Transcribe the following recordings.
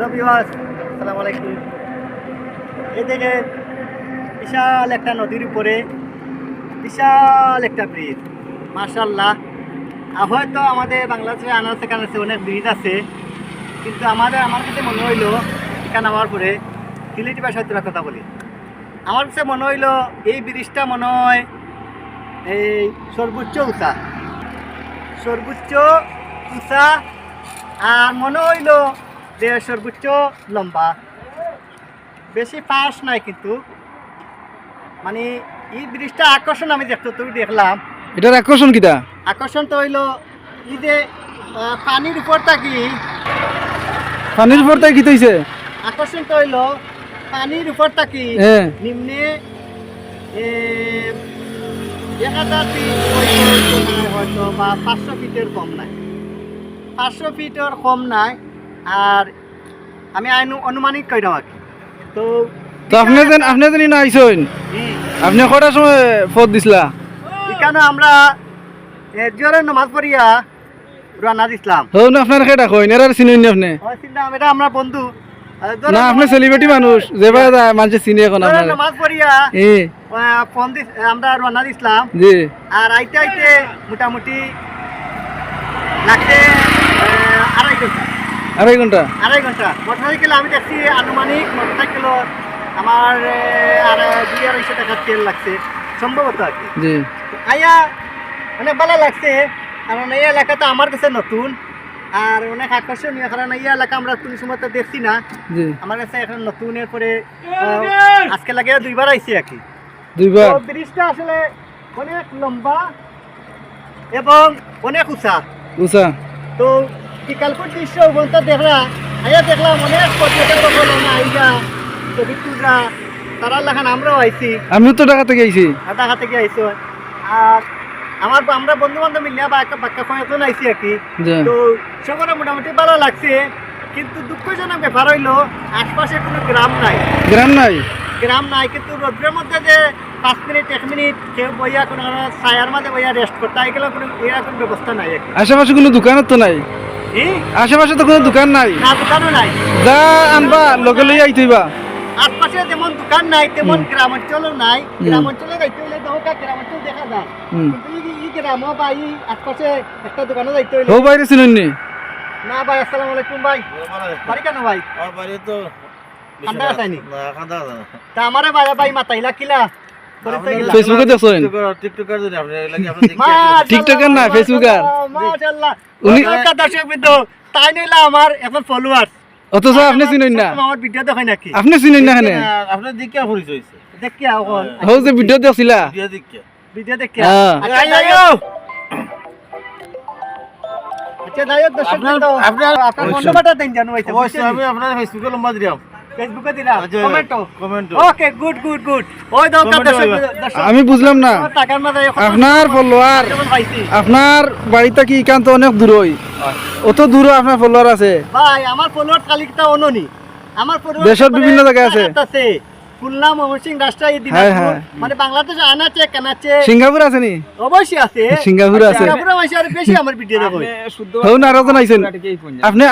আসসালামু আলাইকুম। এই দেখে বিশাল একটা নদীর উপরে বিশাল একটা ব্রিজ, মাশাআল্লাহ। হয়তো আমাদের বাংলাদেশে আনাচে কানাচে অনেক ব্রিজ আছে, কিন্তু আমার কাছে মনে হইলো এখানে আমার পরে সিলেটি ভাষায় তোরা কথা বলি। আমার কাছে মনে হইলো এই ব্রিজটা মনে হয় এই সর্বোচ্চ উঁচা, আর মনে হইলো যে সর্বোচ্চ লম্বা, বেশি ফাঁস নাই, কিন্তু মানে এই ব্রিজটা আকর্ষণ আমি দেখলাম। এটার আকর্ষণ কিটা? আকর্ষণ তো হইলো এই যে পানির উপর থাকি, পানির উপর তাই কি হইছে? আকর্ষণ তো হইলো পানির উপর থাকি নিম্নে 1000 ফিট হয়তো বা 500 ফিটের কম নাই, 500 ফিটের কম নাই। আর আমি অনুমানিক কইরাম আর কি। তো আপনি যেন না আইছেন, আপনি কটার সময় ফোন দিছিলা? এখানে আমরা জোরের নামাজ পড়িয়া রানা দিছিলাম। হন আপনার কেটা কইন এরা চিনেন আপনি? এটা আমরা বন্ধু না, আপনি সেলিব্রিটি মানুষ, যেভাবে মানুষ চিনি এখন আপনার। নামাজ পড়িয়া ফোন দিস আমরা রানা দিছিলাম। জি। আর আইতে আইতে মোটামুটি লাগছে 2.5 ঘন্টা। 2.5 ঘন্টা মোটরসাইকেল আমি দেখছি আনুমানিক মোটরসাইকেল আমার 200-250 টাকা তেল লাগছে সম্ভবত আর কি। জি। আয়া অনেক ভালো লাগছে, কারণ এই এলাকাটা আমার কাছে নতুন আর অনেক আকর্ষণীয়, কারণ এই এলাকা আমরা কোন সময় তো দেখছি না। আমার কাছে এখন নতুনের পরে আজকে লাগে 2বার আইছি আর কি। 2বার। ব্রিজটা আসলে অনেক লম্বা এবং অনেক উঁচা। তো বিকালপুর দৃশ্য বলতে দেখলাম অনেক পর্যটক আইয়া ছবি তুলরা তারা লেখান আমরাও আইছি। আমিও তো ঢাকা থেকে আইছি। ঢাকা থেকে আইছো। আর আমরা বন্ধু বান্ধব মিলিয়া বাক্কা কয়েকজন আইছি আর কি। তো সবার মোটামুটি ভালো লাগছে, কিন্তু দুঃখজনক ব্যাপার হইলো আশপাশে কোনো গ্রাম নাই। কিন্তু রোদ্রের মধ্যে যে 5 মিনিট 1 মিনিট কেউ বইয়া কোনো ছায়ার মাঝে বইয়া রেস্ট করতে এগুলো কোনো এরকম ব্যবস্থা নাই। আশেপাশে কোনো দোকানও তো নাই? আশেপাশে তো কোনো দোকান নাই। না, দোকানও নাই। যা আনবা লগে লই আইতেইবা। আশপাশে যেমন দোকান নাই তেমন গ্রাম অঞ্চলও নাই। গ্রাম অঞ্চলে যাইতে হইলে দোকা গ্রাম অঞ্চল দেখা যায়, কিন্তু এই গ্রাম বা এই আশপাশে একটা দোকানে যাইতে হইলে। ও বাইরে ছিলেন নি? না ভাই, আসসালামু আলাইকুম ভাই। বাড়ি কেন ভাই? আমার বাড়ি তো খান্দা আছেনি? না, খান্দা আছে না। তা আমারে ভাই মাতাইলা কিলা? ফেসবুকে দেখছেন? টিকটকার যদি আপনি লাগি আপনি টিকটকার না, ফেসবুকার। মাশাআল্লাহ। উনি দর্শক বিন্দু তাই নিলা আমার এখন ফলোয়ার্স। অথচ আপনি চিনেন না? আমার ভিডিও দেখেন নাকি? আপনি চিনেন না কেন? আপনার দিকে পরিচয় হইছে। দেখি এখন হও যে ভিডিও দেখছিলা? ভিডিও দেখি। হ্যাঁ। আচ্ছা দায়ক দর্শক বিন্দু আপনার নম্বরটা দেন জানো ভাই। অবশ্যই আমি আপনার ফেসবুকে লম্বা দিলাম। ফেসবুকে দিলা কমেন্ট। ওকে, ওকে, গুড। ওই দাও দর্শক। আমি বুঝলাম না, টাকার মাঝে আপনার ফলোয়ার আপনার বাড়িটা কি এখান তো অনেক দূরই, অত দূর আপনার ফলোয়ার আছে? ভাই আমার ফলোয়ার তালিকাটা অননি। আমার ফলোয়ার দেশের বিভিন্ন জায়গায় আছে। খুলনা, ময়মনসিংহ, রাজশাহী, দিনাজপুর, মানে বাংলাদেশে আনাচে কানাচে। সিঙ্গাপুর আছে নি? অবশ্যই আছে। সিঙ্গাপুর আছে। সিঙ্গাপুরে মাসে আর বেশি আমার ভিডিও দেখো। হউন আর জন আইছেন।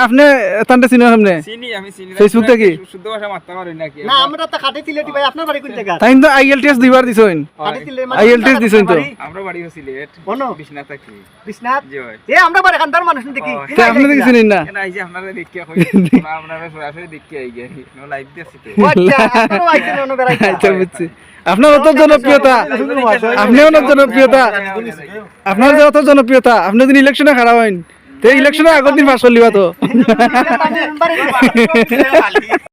আপনি তান্ডে চিনেন? আপনি আমি চিনি ফেসবুক থেকে শুদ্ধ ভাষা মারতে পারি নাকি? না, আমরা তো খাটে সিলেটি ভাই। আপনার বাড়ি কোন জায়গা? তাই তো IELTS 2বার দিছেন। খাটে সিলেটি মানে IELTS দিছেন তো? আমরা বাড়ি সিলেট। কোন? বিশ্বনাথ থাকি। বিশ্বনাথ? জি ভাই। আমরা বাড়ি খানদার মানুষ দেখি। তে আপনি দেখি চিনেন না? না, এই যে আপনারা দেখিয়া কই আপনারা সরাসরি দেখিয়া আই গই। নো লাইভ দিছি তো। আচ্ছা, আপনারা আইছেন অন্য বেড়াই। আচ্ছা বুঝছি। আপনার অত জনপ্রিয়তা, আপনার যে অত জনপ্রিয়তা, আপনি যদি ইলেকশনে খারাপ হইন, তে ইলেকশনে আগের দিন পাস করলিবা তো।